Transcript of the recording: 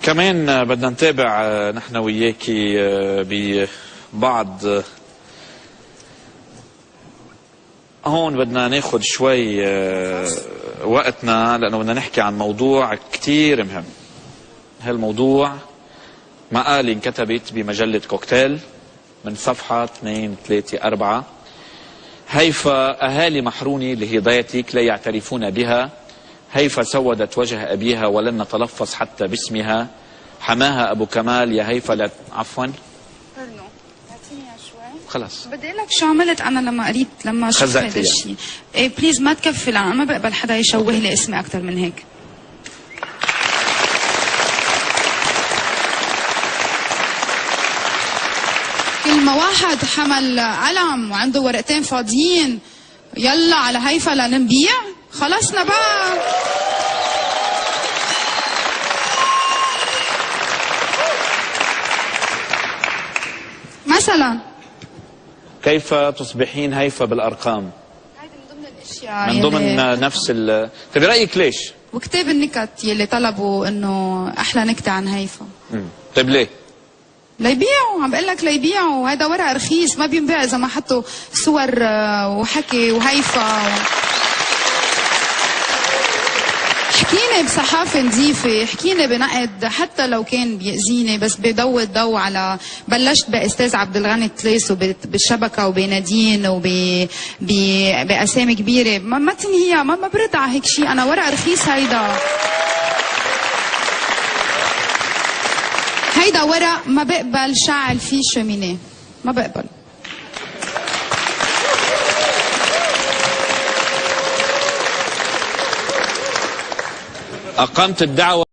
كمان بدنا نتابع نحن وياكي ببعض. هون بدنا ناخد شوي وقتنا لأنه بدنا نحكي عن موضوع كتير مهم. هالموضوع مقالة انكتبت بمجلة كوكتيل من صفحة 2 3 4. هيفا أهالي محروني اللي هي ضيتك لا يعترفون بها. هيفا سودت وجه أبيها ولن نتلفظ حتى باسمها. حماها أبو كمال يا هيفا لا عفوا خلاص. بدي لك شو عملت انا لما شفت هذا الشيء. ايه بليز ما تكفي، انا ما بقبل حدا يشوه لي اسمي اكثر من هيك. كل ما واحد حمل علم وعنده ورقتين فاضيين يلا على هيفا لنبيع، خلصنا بقى. مثلا كيف تصبحين هيفا بالارقام؟ هيدي من ضمن الاشياء من ضمن نفس طيب برايك ليش؟ وكتاب النكت يلي طلبوا انه احلى نكته عن هيفا. طيب ليه؟ ليبيعوا، عم بقول لك ليبيعوا، هذا ورق رخيص ما بينباع اذا ما حطوا صور وحكي وهيفا. حكيني بصحافة نظيفة، حكيني بنقد حتى لو كان بيأذيني بس بضوي الضوء على. بلشت بأستاذ عبد الغني تليس بالشبكة وبنادين بأسامي كبيرة، ما تنهيها، ما برد على هيك شيء، أنا ورق رخيص هيدا ورق ما بقبل شعل فيه شمينيه، ما بقبل. أقمت الدعوة